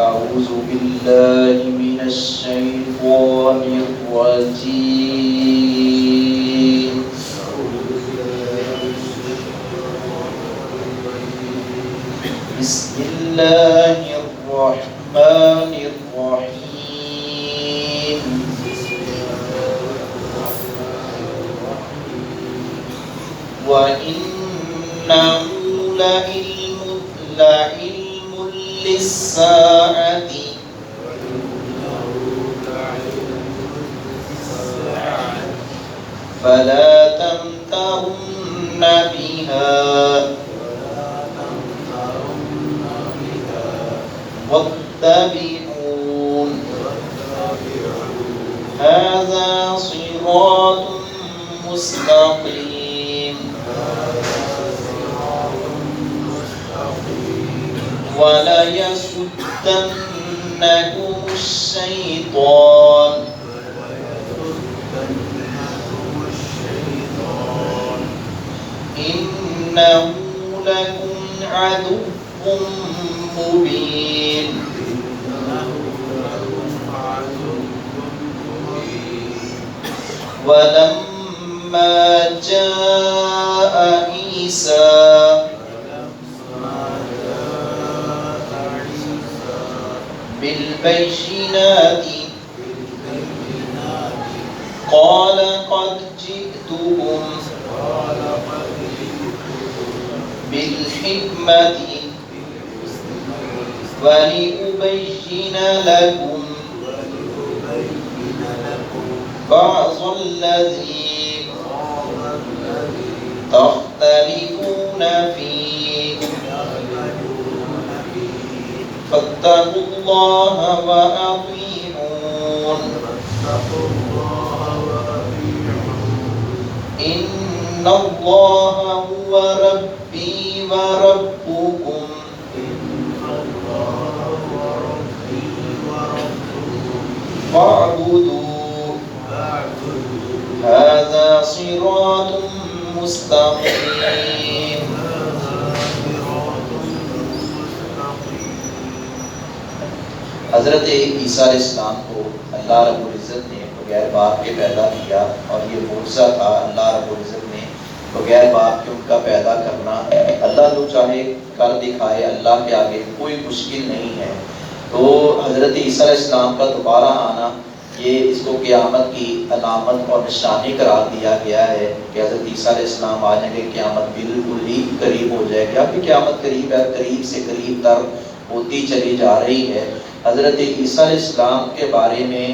أعوذ بالله من الشيطان الرجيم. بسم الله الرحمن الرحيم. وإنه لعلم للساعة فلا تمترن بها واتبعون هذا صراط مستقيم. ولا يصدنكم الشيطان إنه لكم عدو مبين. ولما جاء عيسى بالبينات قال قد جئتكم بالحكمة ولأبين لكم بعض الذي تختلفون فيه فاتقوا الله وأطيعون إن الله هو ربي وربكم فاعبدوه هذا صراط مستقيم. حضرت عیسیٰ علیہ السلام کو اللہ رب العزت نے بغیر باپ کے پیدا کیا، اور یہ معجزہ تھا اللہ رب العزت نے بغیر باپ کے ان کا پیدا کرنا۔ اللہ جو چاہے کر دکھائے، اللہ کے آگے کوئی مشکل نہیں ہے۔ تو حضرت عیسیٰ علیہ السلام کا دوبارہ آنا، یہ اس کو قیامت کی علامت اور نشانی قرار دیا گیا ہے کہ حضرت عیسیٰ علیہ السلام آ جائیں گے، قیامت بالکل ہی قریب ہو جائے گی۔ ابھی قیامت قریب ہے، قریب سے قریب تر ہوتی چلی جا رہی ہے۔ حضرت عیسیٰ علیہ السلام کے بارے میں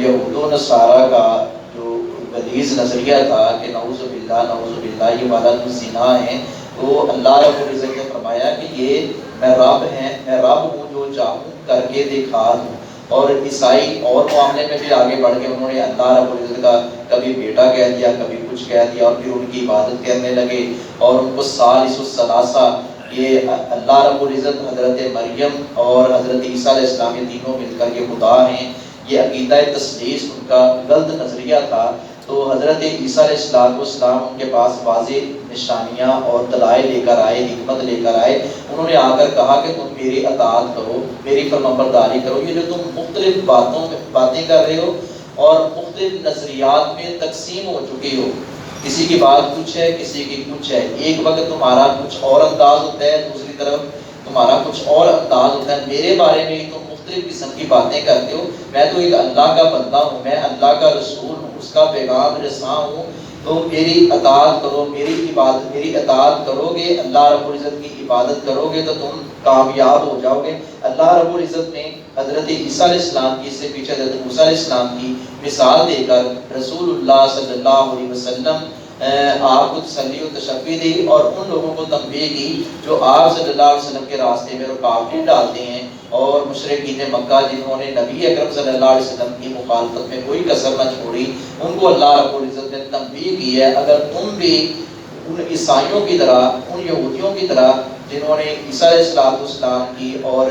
یہود و نصارہ کا جو غلیظ نظریہ تھا کہ نعوذ باللہ یہ ولد الزنا ہیں، تو اللہ رب العزت نے فرمایا کہ یہ میں رب ہوں جو چاہوں کر کے دکھا دوں۔ اور عیسائی اور معاملے میں بھی آگے بڑھ کے انہوں نے اللہ رب العزت کا کبھی بیٹا کہہ دیا، کبھی کچھ کہہ دیا، اور پھر ان کی عبادت کرنے لگے، اور ان کو ثالث الثلاثہ، یہ اللہ رب العزت، حضرت مریم اور حضرت عیسیٰ علیہ السلام یہ تینوں مل کر کے خدا ہیں، یہ عقیدہ تثلیث ان کا غلط نظریہ تھا۔ تو حضرت عیسیٰ علیہ السلام ان کے پاس واضح نشانیاں اور دلائل لے کر آئے، حکمت لے کر آئے۔ انہوں نے آ کر کہا کہ تم میری اطاعت کرو، میری فرمانبرداری کرو۔ یہ جو تم مختلف باتیں کر رہے ہو اور مختلف نظریات میں تقسیم ہو چکے ہو، کسی کی بات کچھ ہے، کسی کی کچھ ہے، ایک وقت تمہارا کچھ اور انداز ہوتا ہے، دوسری طرف تمہارا کچھ اور انداز ہوتا ہے، میرے بارے میں تم مختلف قسم کی باتیں کرتے ہو۔ میں تو ایک اللہ کا بندہ ہوں، میں اللہ کا رسول ہوں، اس کا پیغام رساں ہوں۔ تو میری اطاعت کرو، میری اطاعت کرو گے، اللہ رب العزت کی عبادت کرو گے تو تم کامیاب ہو جاؤ گے۔ اللہ رب العزت نے حضرت عیسیٰ علیہ السلام کی، اس سے پیچھے حضرت موسیٰ علیہ السلام کی مثال دے کر رسول اللہ صلی اللہ علیہ وسلم آپ کو تسلی و تشفی دی، اور ان لوگوں کو تنبیہ کی جو آپ صلی اللہ علیہ وسلم کے راستے میں رکاوٹیں ڈالتے ہیں، اور مشرکین مکہ جنہوں نے نبی اکرم صلی اللہ علیہ وسلم کی مخالفت میں کوئی کسر نہ چھوڑی، ان کو اللہ رب العزت نے تنبیہ کی ہے اگر تم بھی ان عیسائیوں کی طرح، ان یہودیوں کی طرح جنہوں نے عیسیٰ علیہ السلام کی اور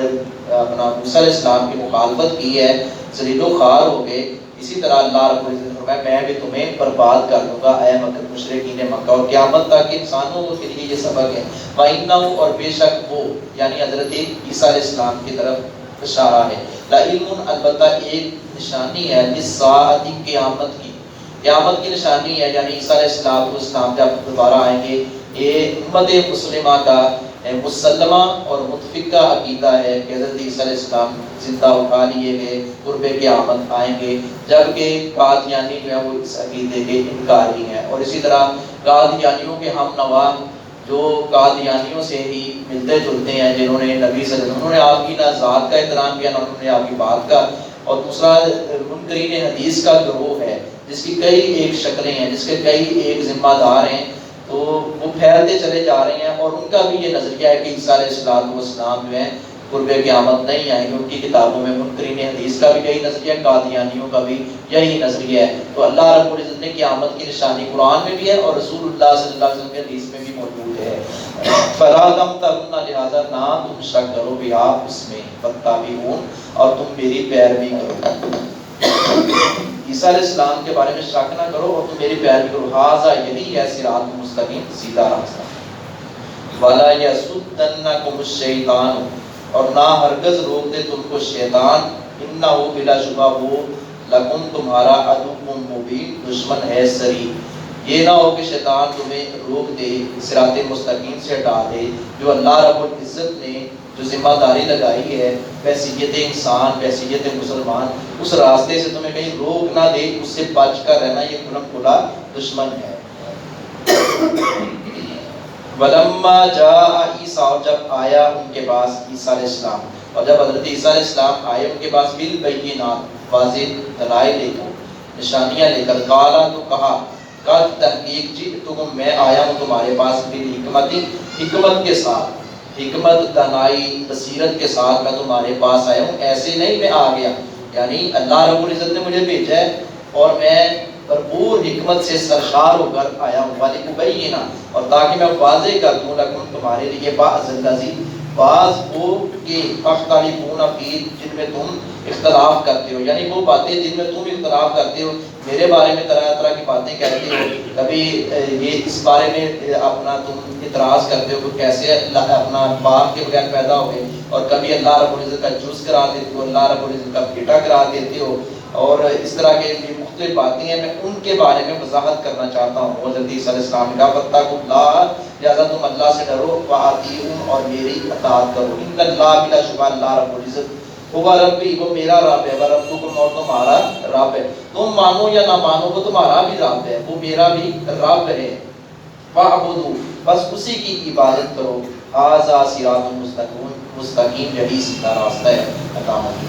موسیٰ علیہ السلام کی مخالفت کی ہے، ذلیل و خوار ہو گئے، اسی طرح اللہ رب العزت نے فرمایا میں بھی تمہیں برباد کر دوں گا اے مشرکین مکہ، اور قیامت تک انسانوں کے لیے یہ سبق ہے۔ وَإِنَّهُ، اور بے شک وہ، یعنی حضرت عیسیٰ علیہ السلام کی طرف اشارہ ہے، لعلم البتہ ایک نشانی ہے، للساعۃ قیامت کی، قیامت کی نشانی ہے، یعنی عیسیٰ علیہ السلام جب دوبارہ آئیں گے، یہ امت مسلمہ کا مسلمہ اور متفقہ عقیدہ ہے کہ حضرت عیسیٰ علیہ السلام زندہ اٹھا لیے گئے، قرب قیامت آئیں گے، جبکہ قادیانی جو ہے وہ اس عقیدے کے انکاری ہیں، اور اسی طرح قادیانیوں کے ہم نوا جو قادیانیوں سے ہی ملتے جلتے ہیں، جنہوں نے نبی صلی اللہ علیہ وسلم، انہوں نے آپ کی نہ ذات کا احترام کیا، نہ انہوں نے آپ کی بات کا، اور دوسرا منکرین حدیث کا گروہ ہے جس کی کئی ایک شکلیں ہیں، جس کے کئی ایک ذمہ دار ہیں، تو وہ پھیلتے چلے جا رہے ہیں، اور ان کا بھی یہ نظریہ ہے کہ عیسیٰ علیہ السلام جو ہیں قرب قیامت نہیں آئیں گے، ان کی کتابوں میں منکرین حدیث کا بھی یہی نظریہ ہے، قادیانیوں کا بھی یہی نظریہ ہے، تو اللہ رب العزت نے قیامت کی نشانی قرآن میں بھی ہے اور رسول اللہ صلی اللہ علیہ وسلم کے حدیث میں بھی موجود ہے، فَلَا تَمْتَرُنَّ لہذا نہ تم شک کرو بھی آپ اس میں فَاتَّبِعُونِ اور تم میری پیروی کرو، عیسیٰ علیہ السلام کے بارے میں شک نہ کرو اور تم میری پیروی کرو، ھذا یہی ہے صراط مستقیم، سیدھا راستہ، وَلَا يَصُدَّنَّكُمُ الشَّيْطَانُ اور نہ ہرگز روک دے تم کو شیطان، اِنَّهُ بلا شبہ وہ لکم تمہارا عدو مبین دشمن ہے صریح، یہ نہ ہو کہ شیطان تمہیں روک دے، صراط مستقیم سے ہٹا دے، جو اللہ رب العزت نے جو ذمہ داری لگائی ہے بحیثیت انسان، بحیثیت مسلمان، اس راستے سے تمہیں کہیں روک نہ دے، اس سے بچ کر رہنا، یہ کھلم کھلا دشمن ہے۔ وَلَمَّا جَاءَ عِیسیٰ اور جب آیا ان کے پاس عیسیٰ علیہ السلام، اور جب حضرت عیسیٰ علیہ السلام آئے ان کے پاس بالبینات واضح دلائل لے کر، نشانیاں لے کر، قالا تو کہا، قد تحقیق جئتکم میں آیا ہوں تمہارے پاس بالحکمت، حکمت کے ساتھ، حکمت دانائی بصیرت کے ساتھ میں تمہارے پاس آیا ہوں، ایسے نہیں میں آ گیا، یعنی اللہ رب العزت نے مجھے بھیجا ہے اور میں بھرپور حکمت سے سرشار ہو کر آیا ہوں، وَلِأُبَيِّنَ اور تاکہ میں واضح کر دوں لکم تمہارے لیے بعض الذی بعض وہ کہ تختلفون فیہ جن میں تم اختلاف کرتے ہو، یعنی وہ باتیں جن میں تم اختلاف کرتے ہو، میرے بارے میں طرح طرح کی باتیں کہتے ہو، کبھی یہ اس بارے میں اپنا تم اعتراض کرتے ہو کہ کیسے اپنا باپ کے بغیر پیدا ہو گئے، اور کبھی اللہ رب العزت کا جز کرا دیتے ہو، اللہ رب العزت کا بیٹا کرا دیتے ہو، اور اس طرح کے مختلف باتیں ہیں، میں ان کے بارے میں وضاحت کرنا چاہتا ہوں۔ حضرت عیسیٰ علیہ السلام نے کہا فَاتَّقُوا اللَّهَ لہذا تم اللہ سے ڈرو، وَأَطِیعُونِ اور میری اطاعت کرو، ان اللہ بلا شبہ اللہ رب العزت ہوا ربی وہ میرا رب ہے، وَرَبُّکُمْ اور تمہارا رب ہے، تم مانو یا نہ مانو وہ تمہارا بھی رب ہے، وہ میرا بھی رب ہے، فَاعْبُدُوا بس اسی کی عبادت کرو، ھذا صراط مستقیم، یہی سیدھا راستہ ہے، اقامت کی